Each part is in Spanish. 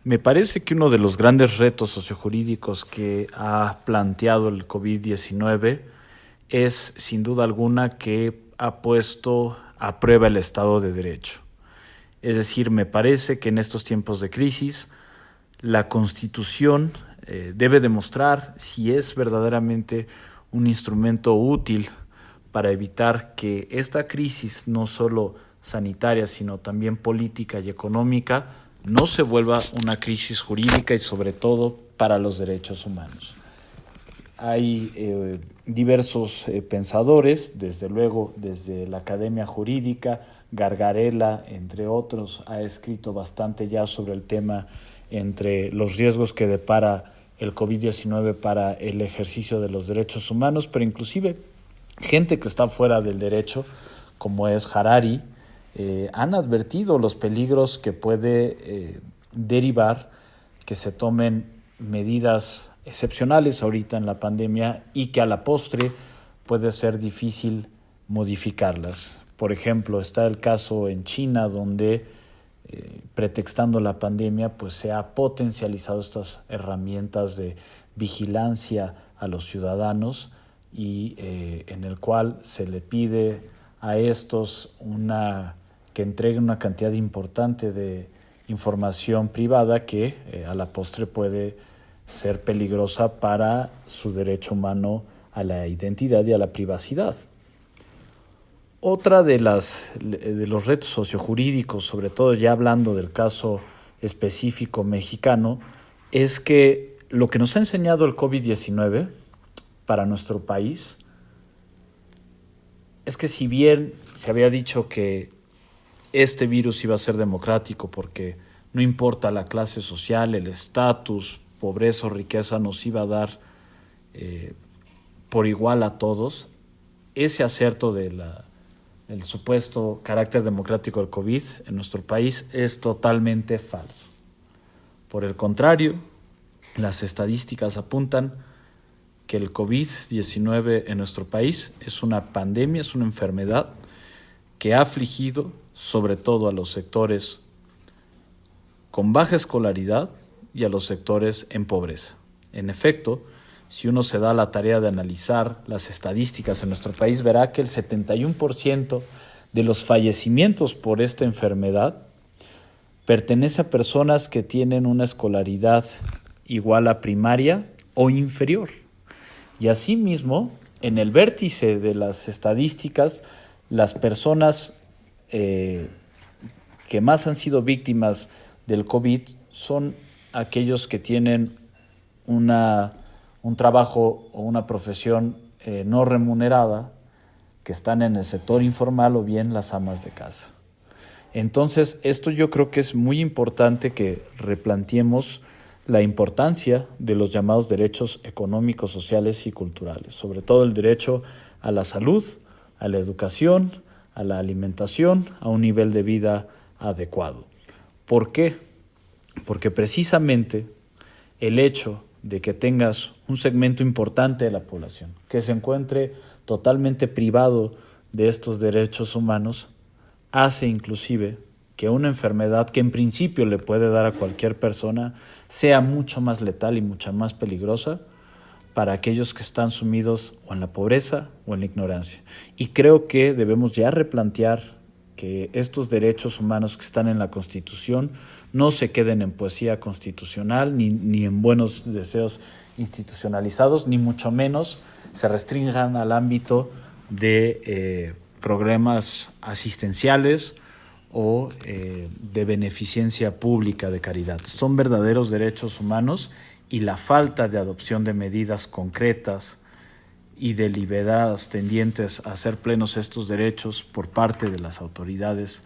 Me parece que uno de los grandes retos sociojurídicos que ha planteado el COVID-19 es, sin duda alguna, que ha puesto a prueba el Estado de Derecho. Es decir, me parece que en estos tiempos de crisis la Constitución debe demostrar si es verdaderamente un instrumento útil para evitar que esta crisis, no solo sanitaria, sino también política y económica, no se vuelva una crisis jurídica y sobre todo para los derechos humanos. Hay diversos pensadores, desde luego desde la Academia Jurídica, Gargarella, entre otros, ha escrito bastante ya sobre el tema entre los riesgos que depara el COVID-19 para el ejercicio de los derechos humanos, pero inclusive gente que está fuera del derecho, como es Harari, han advertido los peligros que puede derivar que se tomen medidas excepcionales ahorita en la pandemia y que a la postre puede ser difícil modificarlas. Por ejemplo, está el caso en China donde pretextando la pandemia pues se ha potencializado estas herramientas de vigilancia a los ciudadanos y en el cual se le pide a estos que entreguen una cantidad importante de información privada que a la postre puede ser peligrosa para su derecho humano a la identidad y a la privacidad. Otra de los retos sociojurídicos, sobre todo ya hablando del caso específico mexicano, es que lo que nos ha enseñado el COVID-19 para nuestro país es que si bien se había dicho que este virus iba a ser democrático porque no importa la clase social, el estatus, pobreza o riqueza, nos iba a dar por igual a todos, ese acerto del supuesto carácter democrático del COVID en nuestro país es totalmente falso. Por el contrario, las estadísticas apuntan que el COVID-19 en nuestro país es una pandemia, es una enfermedad que ha afligido sobre todo a los sectores con baja escolaridad y a los sectores en pobreza. En efecto, si uno se da la tarea de analizar las estadísticas en nuestro país, verá que el 71% de los fallecimientos por esta enfermedad pertenece a personas que tienen una escolaridad igual a primaria o inferior. Y asimismo, en el vértice de las estadísticas, las personas que más han sido víctimas del COVID son aquellos que tienen un trabajo o una profesión no remunerada, que están en el sector informal o bien las amas de casa. Entonces, esto yo creo que es muy importante que replanteemos la importancia de los llamados derechos económicos, sociales y culturales, sobre todo el derecho a la salud, a la educación, a la alimentación, a un nivel de vida adecuado. ¿Por qué? Porque precisamente el hecho de que tengas un segmento importante de la población que se encuentre totalmente privado de estos derechos humanos hace inclusive que una enfermedad que en principio le puede dar a cualquier persona sea mucho más letal y mucho más peligrosa para aquellos que están sumidos o en la pobreza o en la ignorancia. Y creo que debemos ya replantear que estos derechos humanos que están en la Constitución no se queden en poesía constitucional ni en buenos deseos institucionalizados, ni mucho menos se restrinjan al ámbito de programas asistenciales o de beneficencia pública de caridad. Son verdaderos derechos humanos y la falta de adopción de medidas concretas y deliberadas tendientes a hacer plenos estos derechos por parte de las autoridades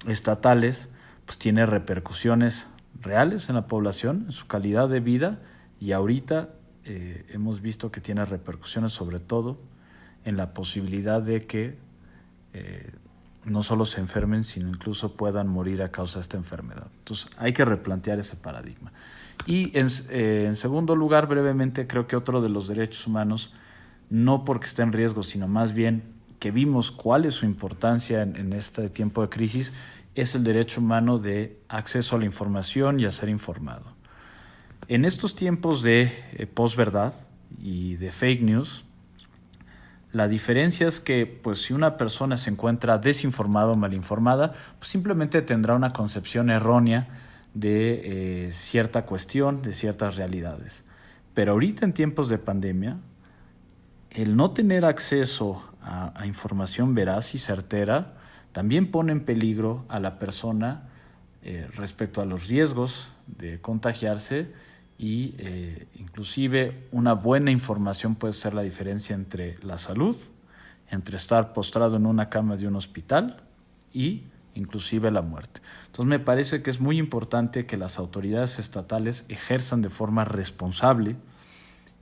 estatales, pues tiene repercusiones reales en la población, en su calidad de vida, y ahorita hemos visto que tiene repercusiones sobre todo en la posibilidad de que no solo se enfermen, sino incluso puedan morir a causa de esta enfermedad. Entonces hay que replantear ese paradigma. Y en segundo lugar, brevemente, creo que otro de los derechos humanos no porque esté en riesgo, sino más bien que vimos cuál es su importancia en este tiempo de crisis, es el derecho humano de acceso a la información y a ser informado. En estos tiempos de posverdad y de fake news, la diferencia es que pues, si una persona se encuentra desinformada o malinformada, pues simplemente tendrá una concepción errónea de cierta cuestión, de ciertas realidades. Pero ahorita en tiempos de pandemia, el no tener acceso a información veraz y certera también pone en peligro a la persona respecto a los riesgos de contagiarse y inclusive una buena información puede ser la diferencia entre la salud, entre estar postrado en una cama de un hospital y inclusive la muerte. Entonces me parece que es muy importante que las autoridades estatales ejerzan de forma responsable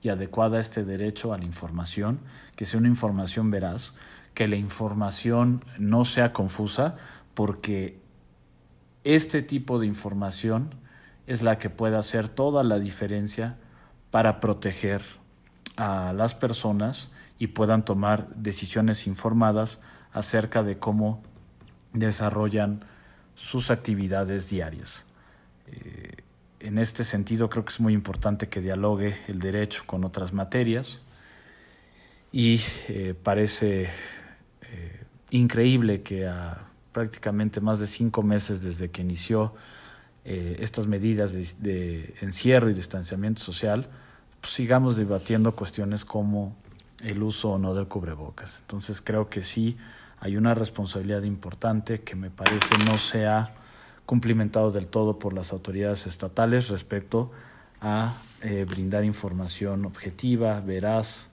y adecuada este derecho a la información, que sea una información veraz, que la información no sea confusa, porque este tipo de información es la que puede hacer toda la diferencia para proteger a las personas y puedan tomar decisiones informadas acerca de cómo desarrollan sus actividades diarias. En este sentido, creo que es muy importante que dialogue el derecho con otras materias y parece increíble que a prácticamente más de 5 meses desde que inició estas medidas de encierro y distanciamiento social, pues sigamos debatiendo cuestiones como el uso o no del cubrebocas. Entonces creo que sí hay una responsabilidad importante que me parece no se ha cumplimentado del todo por las autoridades estatales respecto a brindar información objetiva, veraz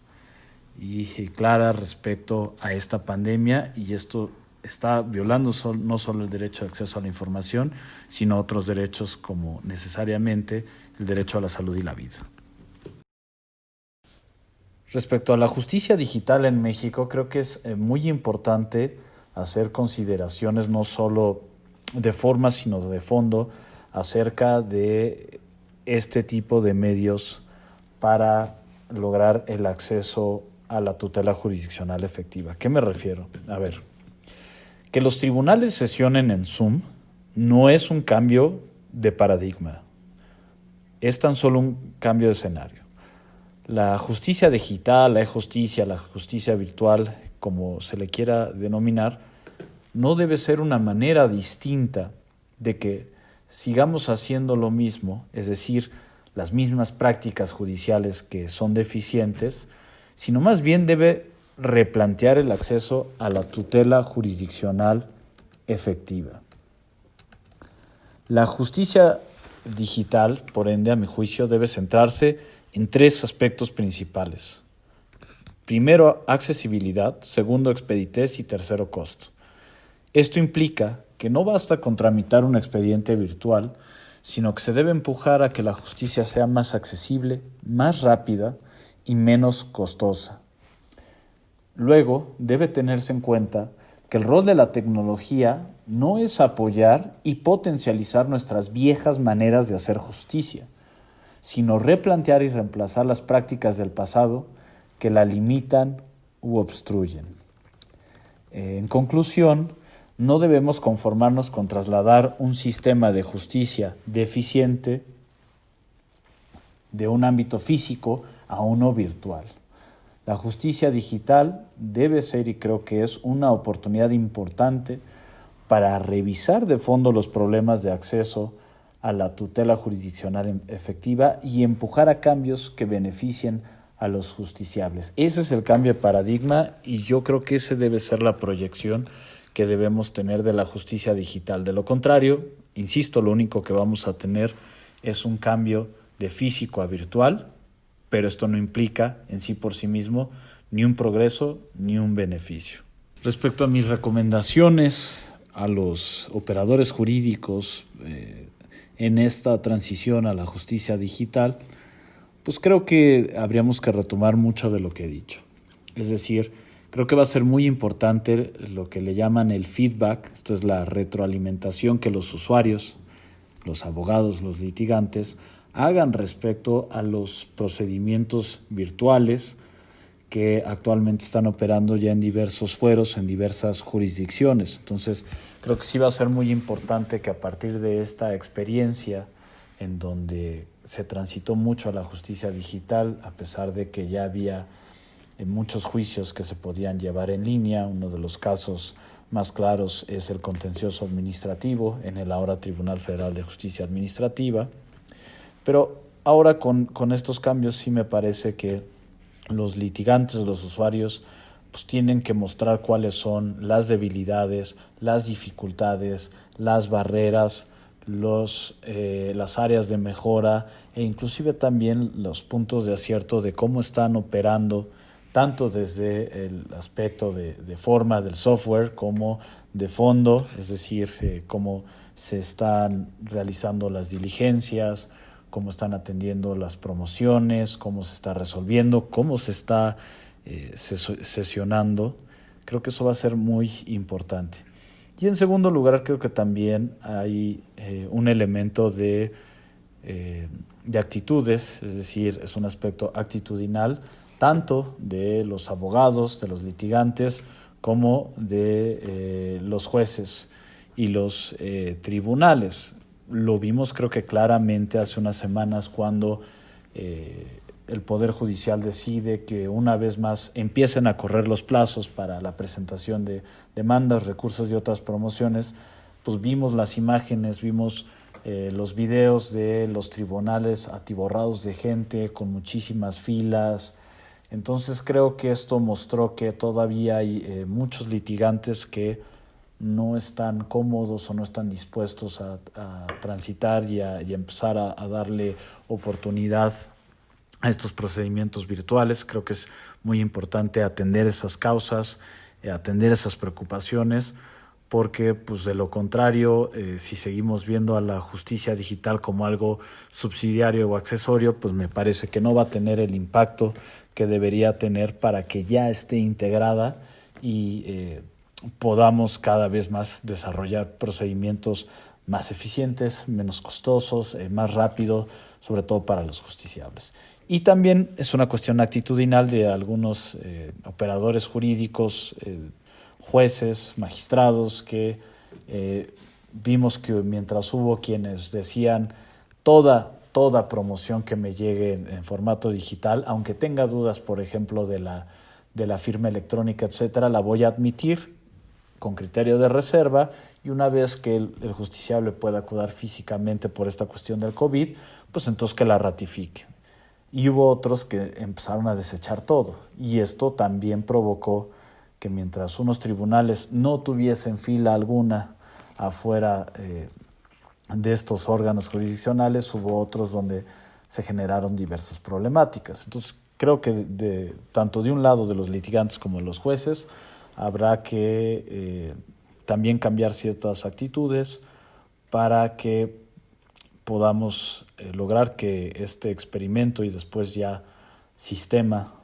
y clara respecto a esta pandemia, y esto está violando no solo el derecho de acceso a la información, sino otros derechos como necesariamente el derecho a la salud y la vida. Respecto a la justicia digital en México, creo que es muy importante hacer consideraciones no solo de forma, sino de fondo, acerca de este tipo de medios para lograr el acceso a la tutela jurisdiccional efectiva. ¿A qué me refiero? A ver, que los tribunales sesionen en Zoom no es un cambio de paradigma, es tan solo un cambio de escenario. La justicia digital, la e-justicia, la justicia virtual, como se le quiera denominar, no debe ser una manera distinta de que sigamos haciendo lo mismo, es decir, las mismas prácticas judiciales que son deficientes, sino más bien debe replantear el acceso a la tutela jurisdiccional efectiva. La justicia digital, por ende, a mi juicio, debe centrarse en 3 aspectos principales. Primero, accesibilidad; segundo, expeditez; y tercero, costo. Esto implica que no basta con tramitar un expediente virtual, sino que se debe empujar a que la justicia sea más accesible, más rápida y menos costosa. Luego, debe tenerse en cuenta que el rol de la tecnología no es apoyar y potencializar nuestras viejas maneras de hacer justicia, sino replantear y reemplazar las prácticas del pasado que la limitan u obstruyen. En conclusión, no debemos conformarnos con trasladar un sistema de justicia deficiente de un ámbito físico a uno virtual. La justicia digital debe ser, y creo que es, una oportunidad importante para revisar de fondo los problemas de acceso a la tutela jurisdiccional efectiva y empujar a cambios que beneficien a los justiciables. Ese es el cambio de paradigma y yo creo que esa debe ser la proyección que debemos tener de la justicia digital. De lo contrario, insisto, lo único que vamos a tener es un cambio de físico a virtual, pero esto no implica en sí por sí mismo ni un progreso ni un beneficio. Respecto a mis recomendaciones a los operadores jurídicos en esta transición a la justicia digital, pues creo que habríamos que retomar mucho de lo que he dicho. Es decir, creo que va a ser muy importante lo que le llaman el feedback, esto es la retroalimentación que los usuarios, los abogados, los litigantes, hagan respecto a los procedimientos virtuales que actualmente están operando ya en diversos fueros, en diversas jurisdicciones. Entonces, creo que sí va a ser muy importante que a partir de esta experiencia, en donde se transitó mucho a la justicia digital, a pesar de que ya había muchos juicios que se podían llevar en línea. Uno de los casos más claros es el contencioso administrativo en el ahora Tribunal Federal de Justicia Administrativa. Pero ahora con estos cambios sí me parece que los litigantes, los usuarios, pues tienen que mostrar cuáles son las debilidades, las dificultades, las barreras, las áreas de mejora e inclusive también los puntos de acierto de cómo están operando, tanto desde el aspecto de forma del software como de fondo, es decir, cómo se están realizando las diligencias, cómo están atendiendo las promociones, cómo se está resolviendo, cómo se está sesionando. Creo que eso va a ser muy importante. Y en segundo lugar, creo que también hay un elemento de actitudes, es decir, es un aspecto actitudinal, tanto de los abogados, de los litigantes, como de los jueces y los tribunales. Lo vimos creo que claramente hace unas semanas cuando el Poder Judicial decide que una vez más empiecen a correr los plazos para la presentación de demandas, recursos y otras promociones. Pues vimos las imágenes, vimos los videos de los tribunales atiborrados de gente con muchísimas filas. Entonces creo que esto mostró que todavía hay muchos litigantes que no están cómodos o no están dispuestos a transitar y a empezar a darle oportunidad a estos procedimientos virtuales. Creo que es muy importante atender esas causas, atender esas preocupaciones, porque pues de lo contrario, si seguimos viendo a la justicia digital como algo subsidiario o accesorio, pues me parece que no va a tener el impacto que debería tener para que ya esté integrada y podamos cada vez más desarrollar procedimientos más eficientes, menos costosos, más rápido, sobre todo para los justiciables. Y también es una cuestión actitudinal de algunos operadores jurídicos, jueces, magistrados, que vimos que mientras hubo quienes decían toda promoción que me llegue en formato digital, aunque tenga dudas, por ejemplo, de la firma electrónica, etcétera, la voy a admitir con criterio de reserva, y una vez que el justiciable pueda acudir físicamente por esta cuestión del COVID, pues entonces que la ratifique. Y hubo otros que empezaron a desechar todo, y esto también provocó que mientras unos tribunales no tuviesen fila alguna afuera de estos órganos jurisdiccionales, hubo otros donde se generaron diversas problemáticas. Entonces creo que tanto de un lado de los litigantes como de los jueces habrá que también cambiar ciertas actitudes para que podamos lograr que este experimento y después ya sistema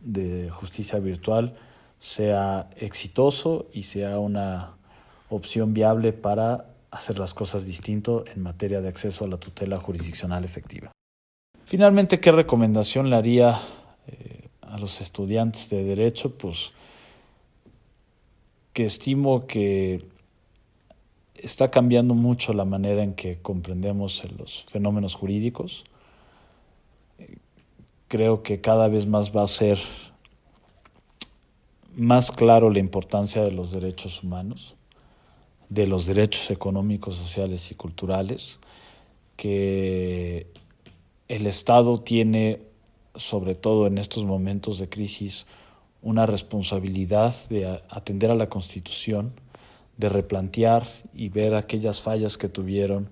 de justicia virtual sea exitoso y sea una opción viable para hacer las cosas distinto en materia de acceso a la tutela jurisdiccional efectiva. Finalmente, ¿qué recomendación le haría a los estudiantes de Derecho? Pues que estimo que está cambiando mucho la manera en que comprendemos los fenómenos jurídicos. Creo que cada vez más va a ser más claro la importancia de los derechos humanos, de los derechos económicos, sociales y culturales, que el Estado tiene, sobre todo en estos momentos de crisis, una responsabilidad de atender a la Constitución, de replantear y ver aquellas fallas que tuvieron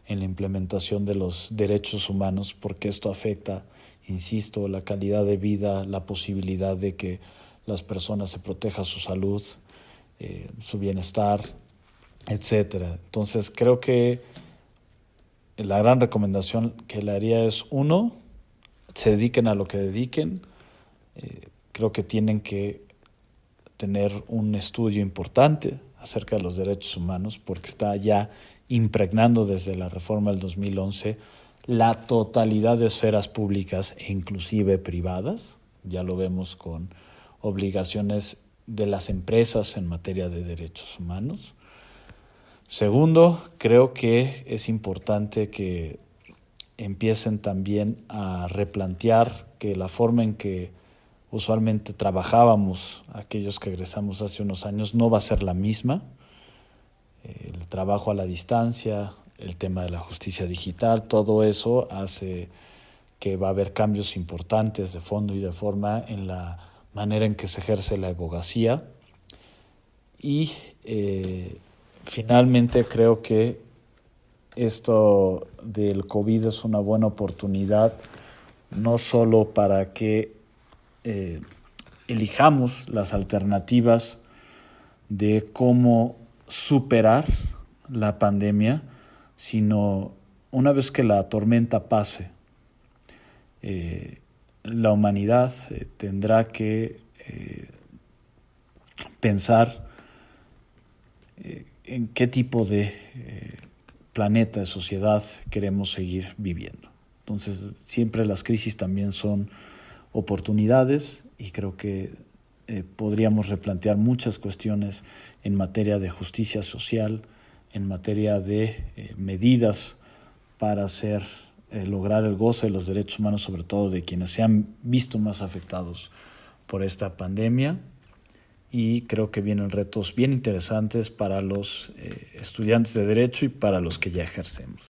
en la implementación de los derechos humanos, porque esto afecta, insisto, la calidad de vida, la posibilidad de que las personas se proteja su salud, su bienestar, etcétera. Entonces creo que la gran recomendación que le haría es, uno, se dediquen a lo que dediquen. Creo que tienen que tener un estudio importante acerca de los derechos humanos, porque está ya impregnando desde la reforma del 2011 la totalidad de esferas públicas e inclusive privadas. Ya lo vemos con obligaciones de las empresas en materia de derechos humanos. Segundo, creo que es importante que empiecen también a replantear que la forma en que usualmente trabajábamos aquellos que egresamos hace unos años no va a ser la misma. El trabajo a la distancia, el tema de la justicia digital, todo eso hace que va a haber cambios importantes de fondo y de forma en la manera en que se ejerce la abogacía. Y finalmente creo que esto del COVID es una buena oportunidad, no solo para que elijamos las alternativas de cómo superar la pandemia, sino una vez que la tormenta pase, la humanidad tendrá que pensar en qué tipo de planeta, de sociedad queremos seguir viviendo. Entonces, siempre las crisis también son oportunidades y creo que podríamos replantear muchas cuestiones en materia de justicia social, en materia de medidas para lograr el goce de los derechos humanos, sobre todo de quienes se han visto más afectados por esta pandemia. Y creo que vienen retos bien interesantes para los estudiantes de Derecho y para los que ya ejercemos.